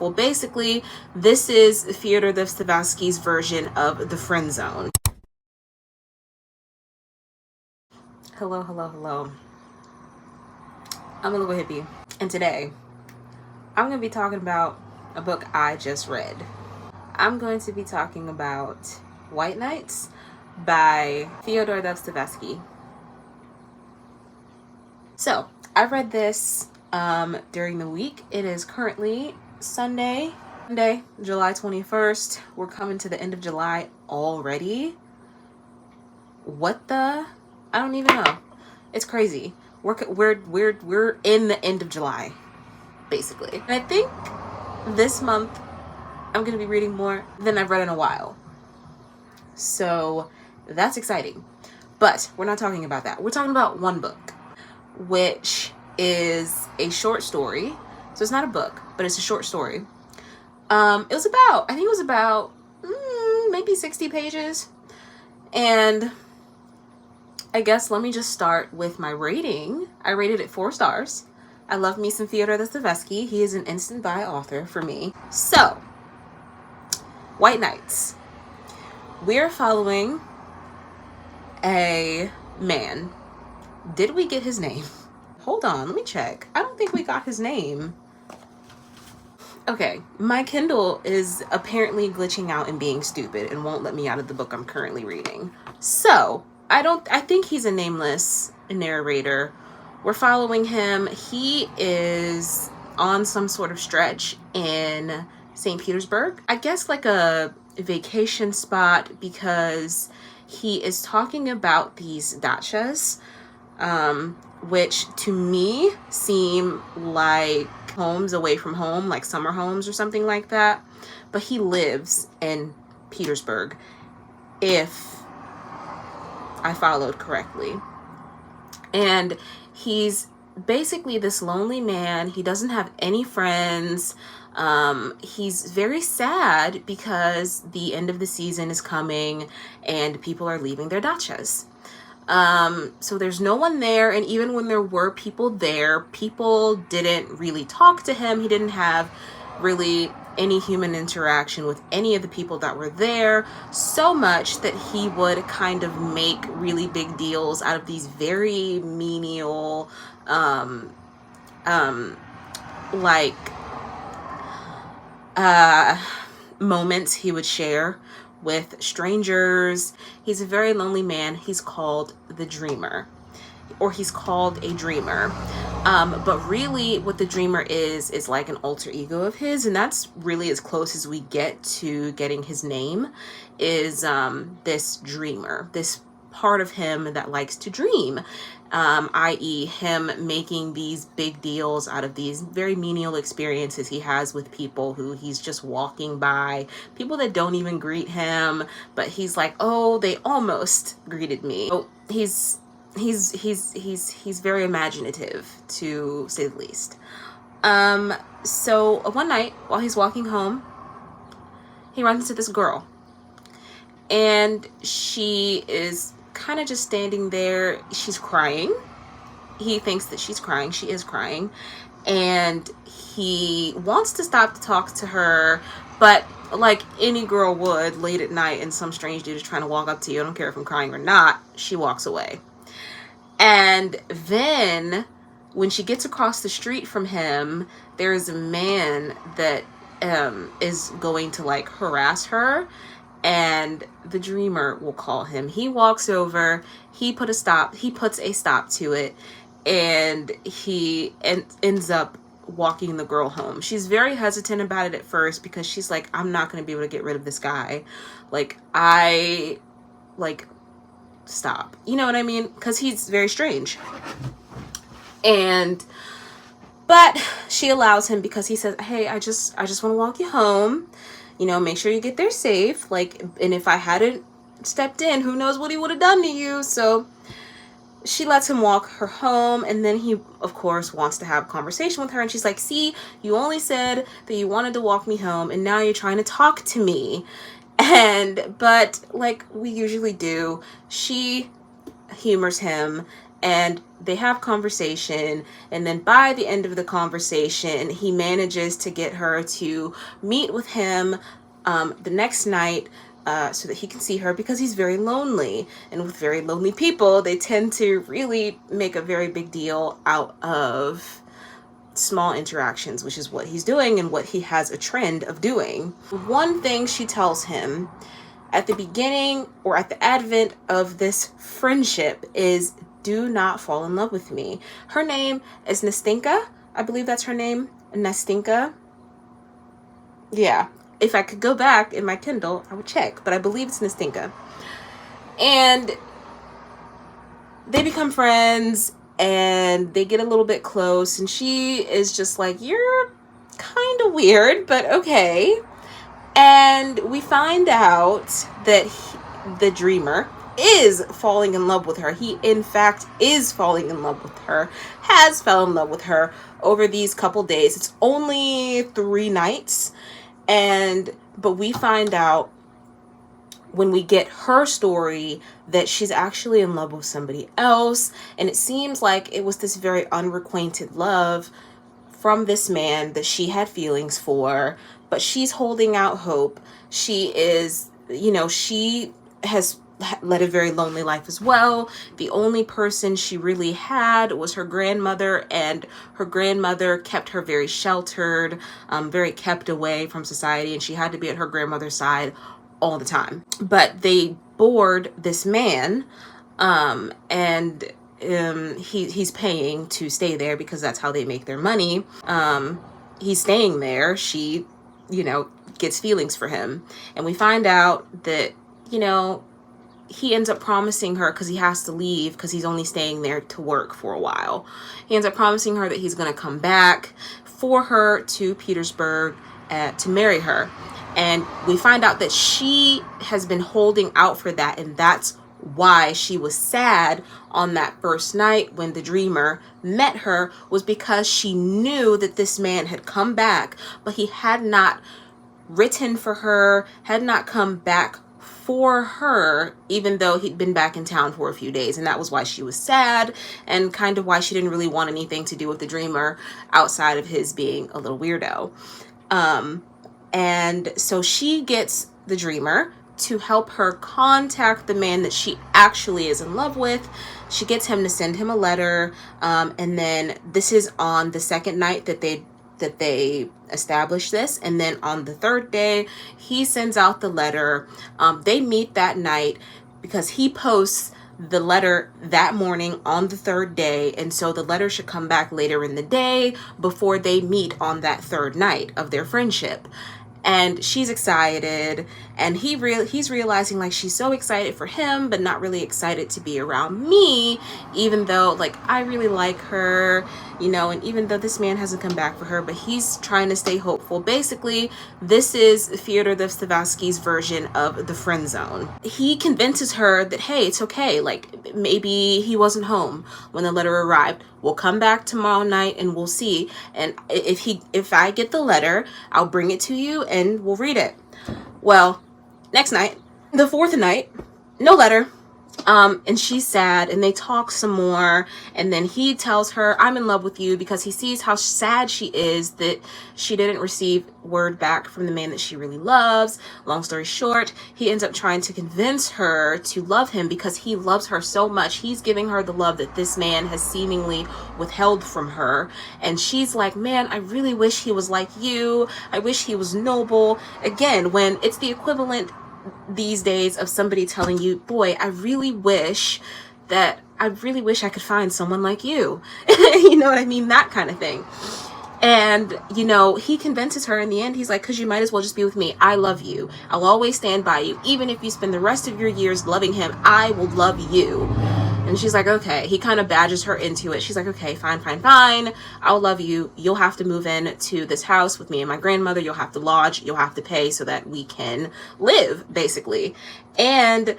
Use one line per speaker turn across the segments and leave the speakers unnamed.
Well, basically, this is Fyodor Dostoevsky's version of the friend zone. Hello, hello, hello. I'm a little hippie, and today I'm going to be talking about a book I just read. I'm going to be talking about White Nights by Fyodor Dostoevsky. So, I read this during the week. It is currently Sunday, July 21st. We're coming to the end of July already. What the? I don't even know. It's crazy. We're in the end of July, basically. And I think this month I'm gonna be reading more than I've read in a while. So that's exciting. But we're not talking about that. We're talking about one book, which is a short story. So it's not a book, but it's a short story. I think it was about maybe 60 pages. And I guess let me just start with my rating. I rated it 4 stars. I love me some Fyodor Dostoevsky. He is an instant buy author for me. So, White Nights. We're following a man. Did we get his name? Hold on, let me check. I don't think we got his name. Okay, my Kindle is apparently glitching out and being stupid and won't let me out of the book I'm currently reading. So, I think he's a nameless narrator. We're following him. He is on some sort of stretch in St. Petersburg. I guess like a vacation spot, because he is talking about these dachas, which to me seem like homes away from home, like summer homes or something like that. But he lives in Petersburg, if I followed correctly. And he's basically this lonely man. He doesn't have any friends. He's very sad because the end of the season is coming and people are leaving their dachas. So there's no one there, and even when there were people there, people didn't really talk to him. He didn't have really any human interaction with any of the people that were there, so much that he would kind of make really big deals out of these very menial moments he would share with strangers. He's a very lonely man. He's called the dreamer, or he's called a dreamer. But really what the dreamer is like an alter ego of his, and that's really as close as we get to getting his name, is this dreamer, this part of him that likes to dream, i.e. him making these big deals out of these very menial experiences he has with people who he's just walking by, people that don't even greet him, but he's like, oh, they almost greeted me. So he's very imaginative, to say the least. So one night while he's walking home, he runs into this girl, and she is kind of just standing there. She's crying. He thinks that she's crying. She is crying. And he wants to stop to talk to her, but like any girl would late at night and some strange dude is trying to walk up to you, I don't care if I'm crying or not, she walks away. And then when she gets across the street from him, there is a man that is going to like harass her, and the dreamer will call him. He walks over, he puts a stop to it, and he ends up walking the girl home. She's very hesitant about it at first, because she's like, I'm not going to be able to get rid of this guy. Stop. You know what I mean? Because he's very strange. But she allows him, because he says, hey, I just want to walk you home. You know, make sure you get there safe. And if I hadn't stepped in, who knows what he would have done to you. So she lets him walk her home, and then he, of course, wants to have a conversation with her. And she's like, see, you only said that you wanted to walk me home, and now you're trying to talk to me. But like we usually do, she humors him and they have conversation, and then by the end of the conversation, he manages to get her to meet with him the next night, so that he can see her, because he's very lonely. And with very lonely people, they tend to really make a very big deal out of small interactions, which is what he's doing and what he has a trend of doing. One thing she tells him at the beginning, or at the advent of this friendship, is do not fall in love with me. Her name is Nastinka. I believe that's her name. Nastinka. Yeah. If I could go back in my Kindle, I would check, but I believe it's Nastinka. And they become friends, and they get a little bit close, and she is just like, you're kind of weird, but okay. And we find out that the dreamer is falling in love with her. He, in fact, is falling in love with her, has fell in love with her over these couple days. It's only 3 nights. But we find out when we get her story that she's actually in love with somebody else. And it seems like it was this very unrequited love from this man that she had feelings for, but she's holding out hope. She is, she has led a very lonely life as well. The only person she really had was her grandmother, and her grandmother kept her very sheltered, very kept away from society, and she had to be at her grandmother's side all the time. But they board this man, and he's paying to stay there because that's how they make their money. He's staying there. She, gets feelings for him, and we find out that, he ends up promising her, because he has to leave because he's only staying there to work for a while. He ends up promising her that he's going to come back for her to Petersburg to marry her. And we find out that she has been holding out for that, and that's why she was sad on that first night when the dreamer met her, was because she knew that this man had come back, but he had not written for her, had not come back for her, even though he'd been back in town for a few days. And that was why she was sad, and kind of why she didn't really want anything to do with the dreamer outside of his being a little weirdo. And so she gets the dreamer to help her contact the man that she actually is in love with. She gets him to send him a letter, and then this is on the second night that they establish this. And then on the third day, he sends out the letter. They meet that night because he posts the letter that morning on the third day, and so the letter should come back later in the day before they meet on that third night of their friendship. And she's excited, and he's realizing, like, she's so excited for him but not really excited to be around me, even though, like, I really like her, and even though this man hasn't come back for her, but he's trying to stay hopeful. Basically, this is Fyodor Dostoevsky's version of the friend zone. He convinces her that, hey, it's okay, like, maybe he wasn't home when the letter arrived. We'll come back tomorrow night and we'll see. And if I get the letter, I'll bring it to you and we'll read it. Well, next night, the fourth night, no letter. And she's sad, and they talk some more, and then he tells her, I'm in love with you, because he sees how sad she is that she didn't receive word back from the man that she really loves. Long story short, he ends up trying to convince her to love him because he loves her so much. He's giving her the love that this man has seemingly withheld from her, and she's like, man, I really wish he was like you. I wish he was noble. Again, when it's the equivalent these days of somebody telling you, boy, I really wish I could find someone like you. You know what I mean? That kind of thing. And, he convinces her in the end. He's like, because you might as well just be with me. I love you. I'll always stand by you. Even if you spend the rest of your years loving him, I will love you. And she's like, okay. He kind of badgers her into it. She's like, okay, fine. I'll love you. You'll have to move in to this house with me and my grandmother. You'll have to lodge. You'll have to pay so that we can live, basically. And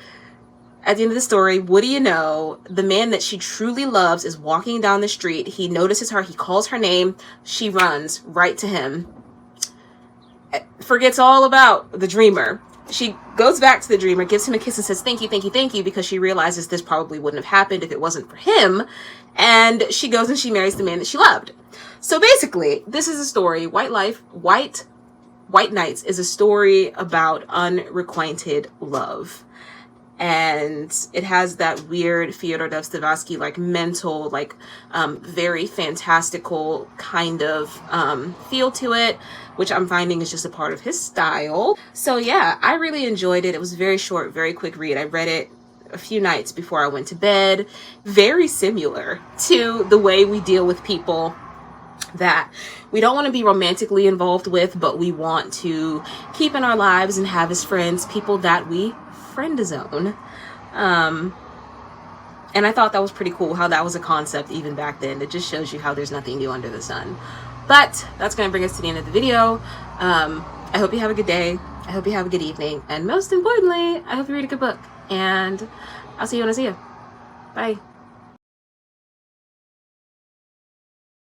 at the end of the story, what do you know? The man that she truly loves is walking down the street. He notices her. He calls her name. She runs right to him. Forgets all about the dreamer. she goes back to the dreamer, gives him a kiss and says, thank you, thank you, thank you, because she realizes this probably wouldn't have happened if it wasn't for him. And she goes and she marries the man that she loved. So basically, this is a story. White Nights is a story about unrequited love. And it has that weird Fyodor Dostoevsky, like mental, like very fantastical kind of feel to it, which I'm finding is just a part of his style. So yeah, I really enjoyed it. It was a very short, very quick read. I read it a few nights before I went to bed. Very similar to the way we deal with people that we don't want to be romantically involved with, but we want to keep in our lives and have as friends, people that we friend zone. And I thought that was pretty cool how that was a concept even back then. It just shows you how there's nothing new under the sun. But that's going to bring us to the end of the video. I hope you have a good day. I hope you have a good evening. And most importantly, I hope you read a good book. And I'll see you when I see you. Bye.